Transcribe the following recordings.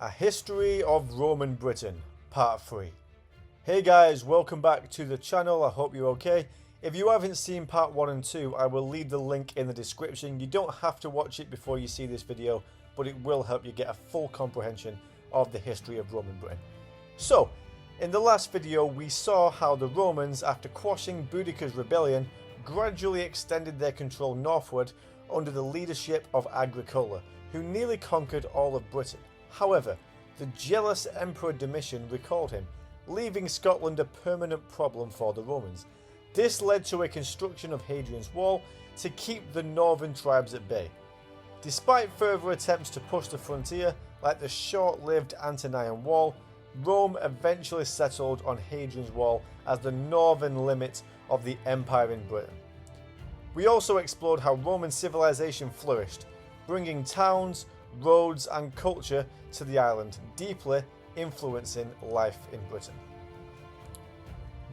A History of Roman Britain, Part 3. Hey guys, welcome back to the channel. I hope you're okay. If you haven't seen Part 1 and 2, I will leave the link in the description. You don't have to watch it before you see this video, but it will help you get a full comprehension of the history of Roman Britain. So, in the last video we saw how the Romans, after quashing Boudicca's rebellion, gradually extended their control northward under the leadership of Agricola, who nearly conquered all of Britain. However, the jealous Emperor Domitian recalled him, leaving Scotland a permanent problem for the Romans. This led to a construction of Hadrian's Wall to keep the northern tribes at bay. Despite further attempts to push the frontier, like the short-lived Antonine Wall, Rome eventually settled on Hadrian's Wall as the northern limit of the empire in Britain. We also explored how Roman civilization flourished, bringing towns, roads and culture to the island, deeply influencing life in Britain.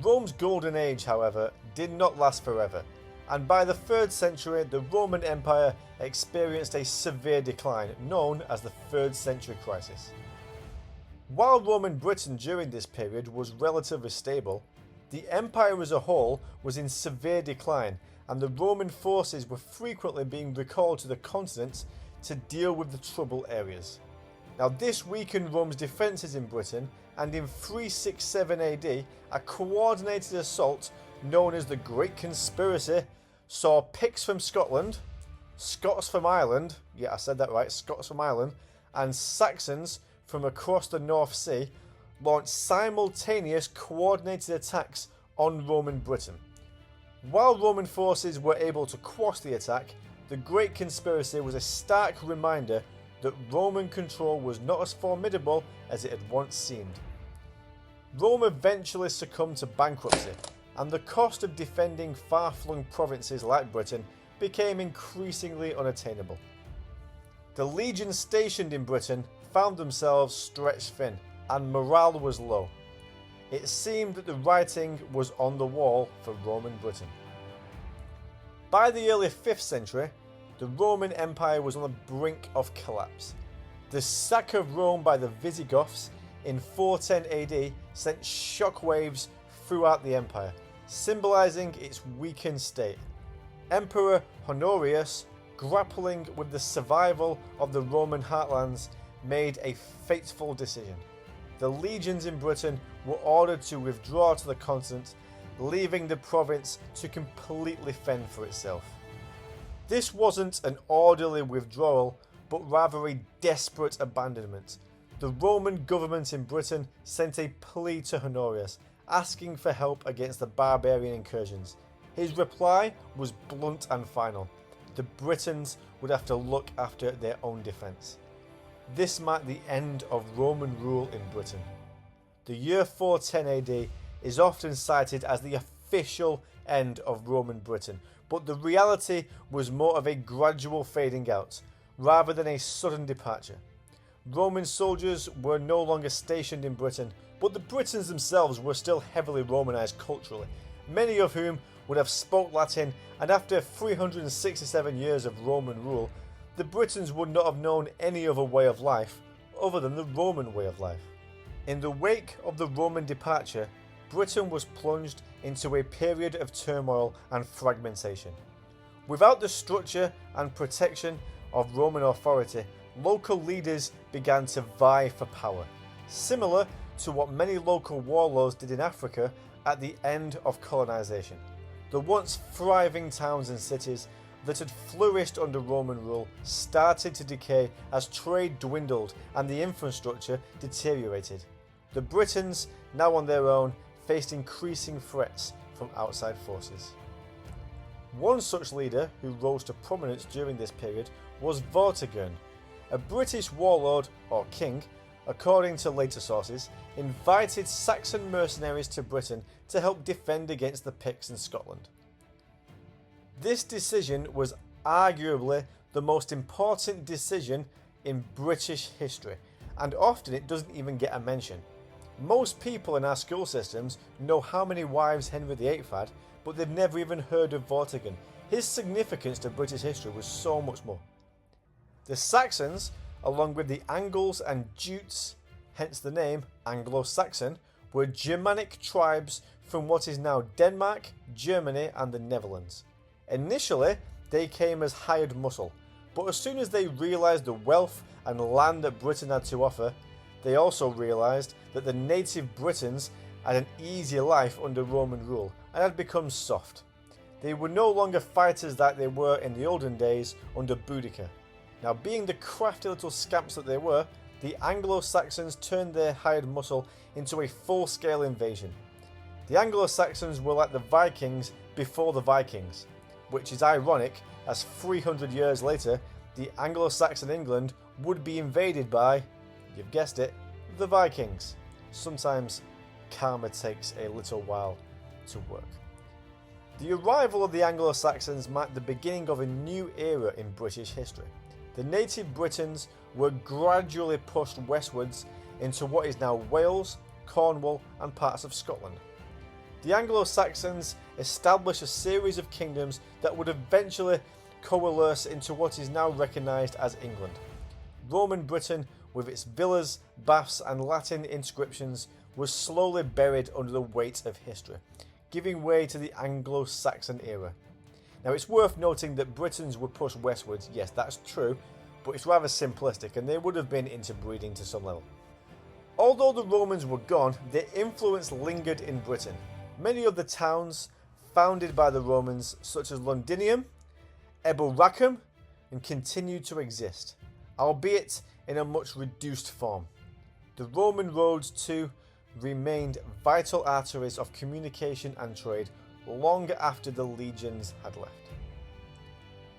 Rome's golden age, however, did not last forever, and by the 3rd century the Roman Empire experienced a severe decline known as the 3rd Century Crisis. While Roman Britain during this period was relatively stable, the empire as a whole was in severe decline, and the Roman forces were frequently being recalled to the continent to deal with the troubled areas. Now this weakened Rome's defences in Britain, and in 367 AD a coordinated assault known as the Great Conspiracy saw Picts from Scotland, Scots from Ireland, yeah I said that right, Scots from Ireland, and Saxons from across the North Sea launch simultaneous coordinated attacks on Roman Britain. While Roman forces were able to quash the attack, the Great Conspiracy was a stark reminder that Roman control was not as formidable as it had once seemed. Rome eventually succumbed to bankruptcy, and the cost of defending far-flung provinces like Britain became increasingly unattainable. The legions stationed in Britain found themselves stretched thin, and morale was low. It seemed that the writing was on the wall for Roman Britain. By the early 5th century, the Roman Empire was on the brink of collapse. The sack of Rome by the Visigoths in 410 AD sent shockwaves throughout the empire, symbolising its weakened state. Emperor Honorius, grappling with the survival of the Roman heartlands, made a fateful decision. The legions in Britain were ordered to withdraw to the continent, leaving the province to completely fend for itself. This wasn't an orderly withdrawal, but rather a desperate abandonment. The Roman government in Britain sent a plea to Honorius, asking for help against the barbarian incursions. His reply was blunt and final. The Britons would have to look after their own defence. This marked the end of Roman rule in Britain. The year 410 AD is often cited as the official end of Roman Britain, but the reality was more of a gradual fading out, rather than a sudden departure. Roman soldiers were no longer stationed in Britain, but the Britons themselves were still heavily Romanised culturally, many of whom would have spoke Latin, and after 367 years of Roman rule, the Britons would not have known any other way of life other than the Roman way of life. In the wake of the Roman departure, Britain was plunged into a period of turmoil and fragmentation. Without the structure and protection of Roman authority, local leaders began to vie for power, similar to what many local warlords did in Africa at the end of colonisation. The once thriving towns and cities that had flourished under Roman rule started to decay as trade dwindled and the infrastructure deteriorated. The Britons, now on their own, faced increasing threats from outside forces. One such leader who rose to prominence during this period was Vortigern, a British warlord or king, according to later sources, invited Saxon mercenaries to Britain to help defend against the Picts in Scotland. This decision was arguably the most important decision in British history, and often it doesn't even get a mention. Most people in our school systems know how many wives Henry VIII had, but they've never even heard of Vortigern. His significance to British history was so much more. The Saxons along with the Angles and Jutes, hence the name Anglo-Saxon, were Germanic tribes from what is now Denmark, Germany and the Netherlands. Initially, they came as hired muscle, but as soon as they realised the wealth and land that Britain had to offer, they also realised that the native Britons had an easier life under Roman rule and had become soft. They were no longer fighters like they were in the olden days under Boudicca. Now, being the crafty little scamps that they were, the Anglo-Saxons turned their hired muscle into a full-scale invasion. The Anglo-Saxons were like the Vikings before the Vikings, which is ironic as 300 years later, the Anglo-Saxon England would be invaded by, you've guessed it, the Vikings. Sometimes karma takes a little while to work. The arrival of the Anglo-Saxons marked the beginning of a new era in British history. The native Britons were gradually pushed westwards into what is now Wales, Cornwall and parts of Scotland. The Anglo-Saxons established a series of kingdoms that would eventually coalesce into what is now recognised as England. Roman Britain, with its villas, baths and Latin inscriptions, was slowly buried under the weight of history, giving way to the Anglo-Saxon era. Now, it's worth noting that Britons were pushed westwards, yes, that's true, but it's rather simplistic and they would have been interbreeding to some level. Although the Romans were gone, their influence lingered in Britain. Many of the towns founded by the Romans, such as Londinium, Eboracum, and continued to exist, albeit in a much reduced form. The Roman roads too remained vital arteries of communication and trade long after the legions had left.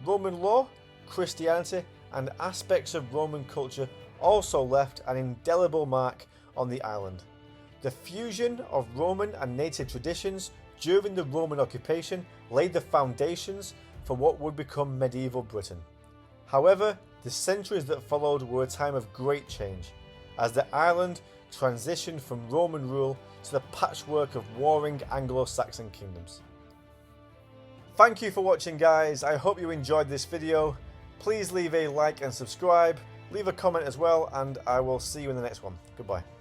Roman law, Christianity, and aspects of Roman culture also left an indelible mark on the island. The fusion of Roman and native traditions during the Roman occupation laid the foundations for what would become medieval Britain. However, the centuries that followed were a time of great change, as the island transitioned from Roman rule to the patchwork of warring Anglo-Saxon kingdoms. Thank you for watching, guys. I hope you enjoyed this video. Please leave a like and subscribe, leave a comment as well, and I will see you in the next one. Goodbye.